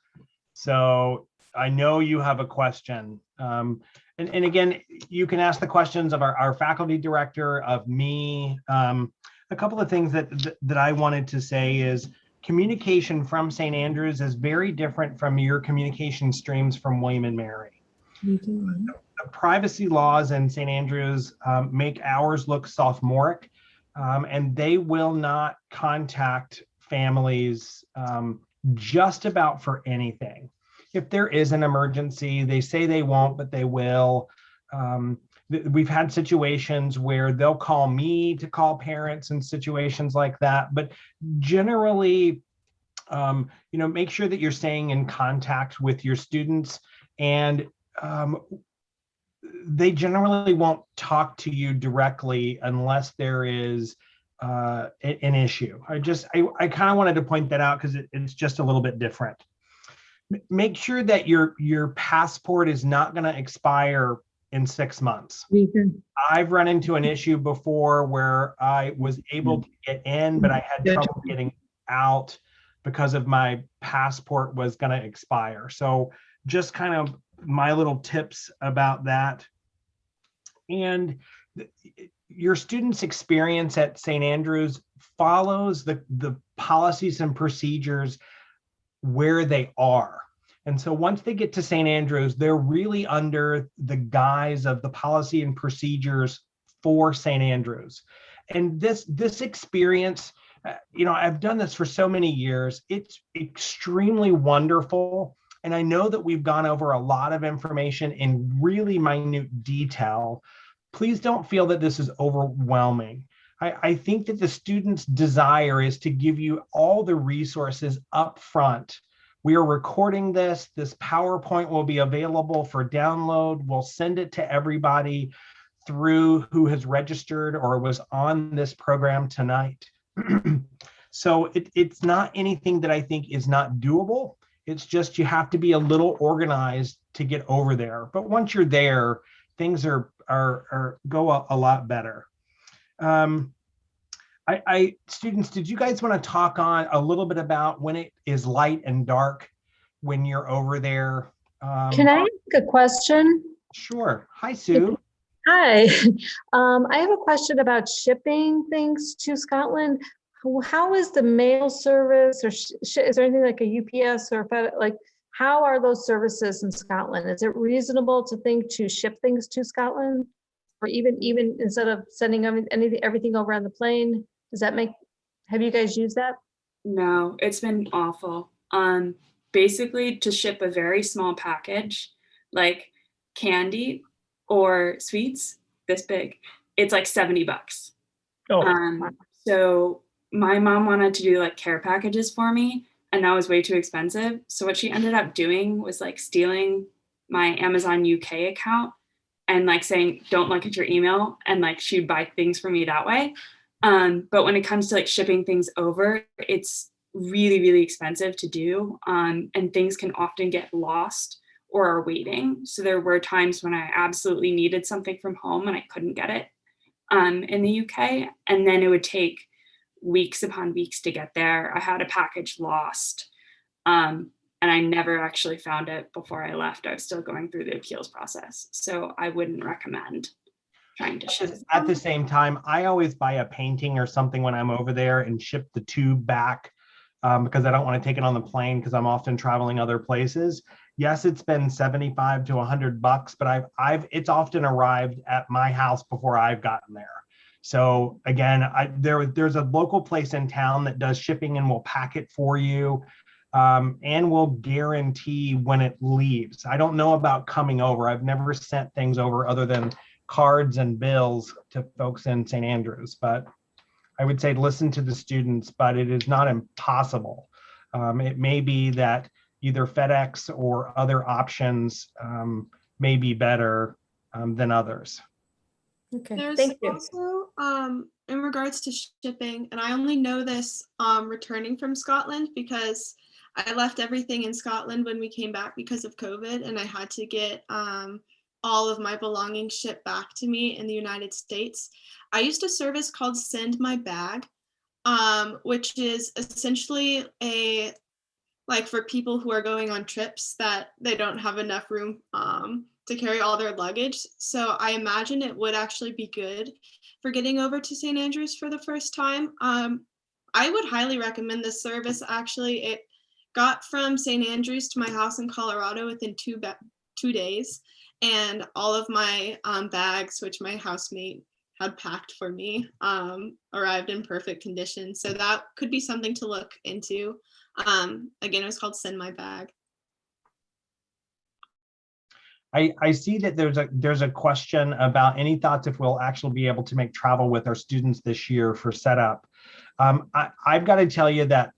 so I know you have a question. And again, you can ask the questions of our faculty director, of me. A couple of things that I wanted to say is communication from St. Andrews is very different from your communication streams from William & Mary. The privacy laws in St. Andrews make ours look sophomoric. And they will not contact families just about for anything. If there is an emergency, they say they won't, but they will. We've had situations where they'll call me to call parents in situations like that. But generally, make sure that you're staying in contact with your students, and they generally won't talk to you directly unless there is an issue. I kind of wanted to point that out because it's just a little bit different. Make sure that your passport is not going to expire in 6 months. I've run into an issue before where I was able to get in, but I had trouble getting out because of my passport was going to expire. So just kind of my little tips about that. And your students' experience at St. Andrews follows the policies and procedures where they are. And so once they get to St. Andrews, they're really under the guise of the policy and procedures for St. Andrews. And this experience, I've done this for so many years. It's extremely wonderful. And I know that we've gone over a lot of information in really minute detail. Please don't feel that this is overwhelming. I think that the students' desire is to give you all the resources up front. We are recording this. This PowerPoint will be available for download. We'll send it to everybody through who has registered or was on this program tonight. So it's not anything that I think is not doable. It's just you have to be a little organized to get over there. But once you're there, things go a lot better. Students, did you guys want to talk on a little bit about when it is light and dark when you're over there? Can I ask a question? Sure. Hi, Sue. Hi. I have a question about shipping things to Scotland. How is the mail service, or is there anything like a UPS or how are those services in Scotland? Is it reasonable to think to ship things to Scotland, or even instead of sending everything over on the plane? Does that have you guys used that? No, it's been awful. basically to ship a very small package, like candy or sweets this big, it's like $70. So my mom wanted to do like care packages for me, and that was way too expensive. So what she ended up doing was like stealing my Amazon UK account and like saying, don't look at your email, and like she'd buy things for me that way. But when it comes to like shipping things over, it's really, really expensive to do. And things can often get lost or are waiting. So there were times when I absolutely needed something from home and I couldn't get it in the UK. And then it would take weeks upon weeks to get there. I had a package lost. And I never actually found it before I left. I was still going through the appeals process. So I wouldn't recommend trying to ship. At the same time, I always buy a painting or something when I'm over there and ship the tube back because I don't want to take it on the plane because I'm often traveling other places. Yes, it's been $75 to $100, but it's often arrived at my house before I've gotten there. So again, there's a local place in town that does shipping and will pack it for you. And will guarantee when it leaves. I don't know about coming over. I've never sent things over other than cards and bills to folks in St. Andrews, but I would say listen to the students, but it is not impossible. It may be that either FedEx or other options may be better than others. Okay, There's thank you. also, in regards to shipping, and I only know this returning from Scotland because I left everything in Scotland when we came back because of COVID, and I had to get all of my belongings shipped back to me in the United States. I used a service called Send My Bag, which is essentially like for people who are going on trips that they don't have enough room to carry all their luggage. So I imagine it would actually be good for getting over to St. Andrews for the first time. I would highly recommend this service. Actually, it got from St. Andrews to my house in Colorado within 2 days, and all of my bags, which my housemate had packed for me, arrived in perfect condition. So that could be something to look into. Again, it was called Send My Bag. I see that there's a question about any thoughts if we'll actually be able to make travel with our students this year for setup. I've got to tell you that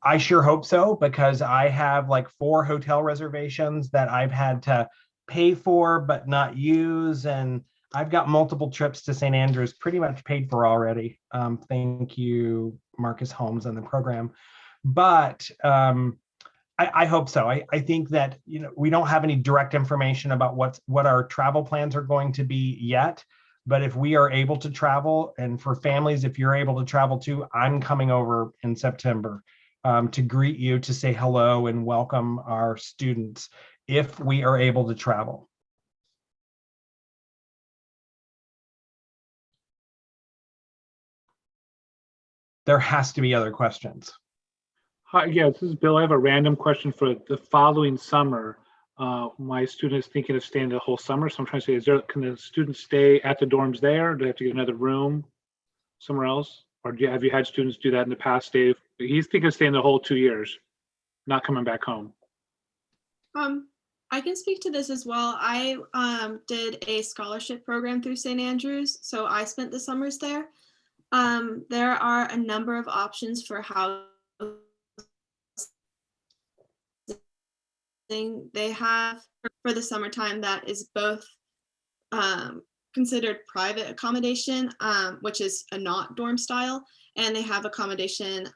I sure hope so, because I have like 4 hotel reservations that I've had to pay for but not use, and I've got multiple trips to St. Andrews pretty much paid for already. Thank you, Marcus Holmes, and the program. But I hope so. I think that, you know, we don't have any direct information about what our travel plans are going to be yet. But if we are able to travel, and for families, if you're able to travel too, I'm coming over in September to greet you, to say hello and welcome our students if we are able to travel. There has to be other questions. Hi, yeah, this is Bill. I have a random question for the following summer. My student is thinking of staying the whole summer, so I'm trying to say, can the students stay at the dorms there? Do they have to get another room somewhere else? Or have you had students do that in the past, Dave? He's thinking of staying the whole 2 years, not coming back home. I can speak to this as well. I did a scholarship program through St. Andrews, so I spent the summers there. There are a number of options for housing. They have for the summertime that is both considered private accommodation, which is a not dorm style, and they have accommodation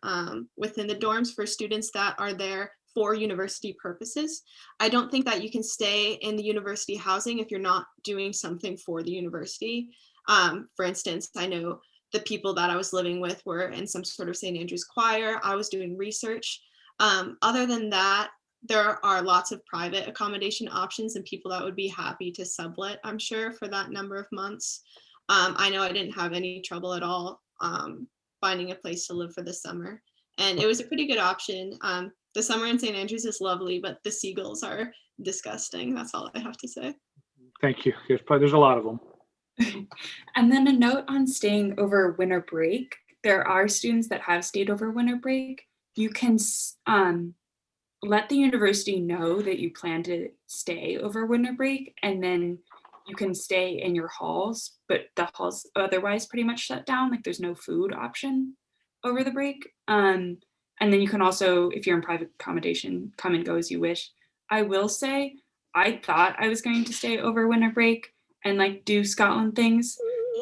within the dorms for students that are there for university purposes. I don't think that you can stay in the university housing if you're not doing something for the university. For instance, I know the people that I was living with were in some sort of St. Andrews choir. I was doing research. Other than that, there are lots of private accommodation options and people that would be happy to sublet, I'm sure, for that number of months. I know I didn't have any trouble at all finding a place to live for the summer. And it was a pretty good option. The summer in St. Andrews is lovely, but the seagulls are disgusting. That's all I have to say. Thank you. There's a lot of them. And then a note on staying over winter break. There are students that have stayed over winter break you can let the university know that you plan to stay over winter break, and then you can stay in your halls, but the halls otherwise pretty much shut down. Like there's no food option over the break. And then you can also, if you're in private accommodation, come and go as you wish. I will say, I thought I was going to stay over winter break and like do Scotland things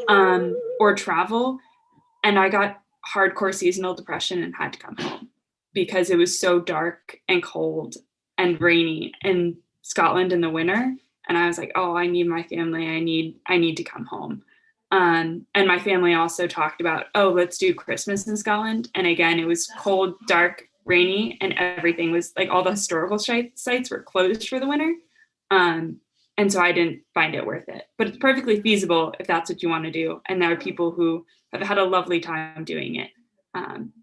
or travel. And I got hardcore seasonal depression and had to come home because it was so dark and cold and rainy in Scotland in the winter. And I was like, oh, I need my family. I need to come home. And my family also talked about, oh, let's do Christmas in Scotland. And again, it was cold, dark, rainy, and everything was like all the historical sites were closed for the winter. And so I didn't find it worth it. But it's perfectly feasible if that's what you want to do. And there are people who have had a lovely time doing it.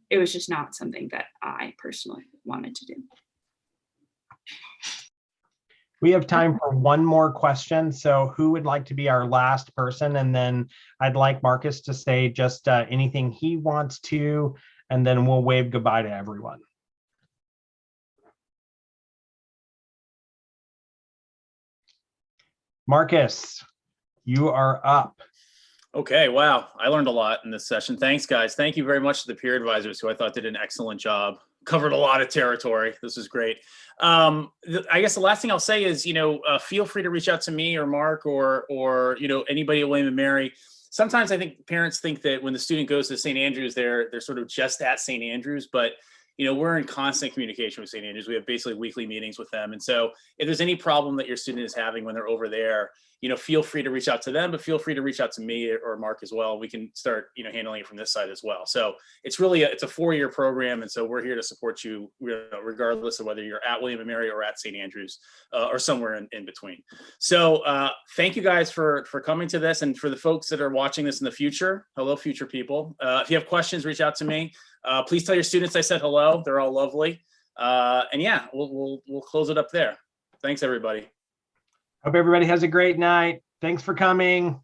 It was just not something that I personally wanted to do. We have time for one more question. So who would like to be our last person? And then I'd like Marcus to say just anything he wants to, and then we'll wave goodbye to everyone. Marcus, you are up. Okay, wow. I learned a lot in this session. Thanks, guys. Thank you very much to the peer advisors who I thought did an excellent job. Covered a lot of territory. This is great. I guess the last thing I'll say is, feel free to reach out to me or Mark or anybody at William & Mary. Sometimes I think parents think that when the student goes to St. Andrews, they're sort of just at St. Andrews, but we're in constant communication with St. Andrews. We have basically weekly meetings with them. And so if there's any problem that your student is having when they're over there, feel free to reach out to them, but feel free to reach out to me or Mark as well. We can start, handling it from this side as well. So it's really it's a 4-year program. And so we're here to support you regardless of whether you're at William & Mary or at St. Andrews or somewhere in between. So thank you guys for coming to this. And for the folks that are watching this in the future, hello, future people. If you have questions, reach out to me. Please tell your students I said hello. They're all lovely. And yeah, we'll close it up there. Thanks, everybody. Hope everybody has a great night. Thanks for coming.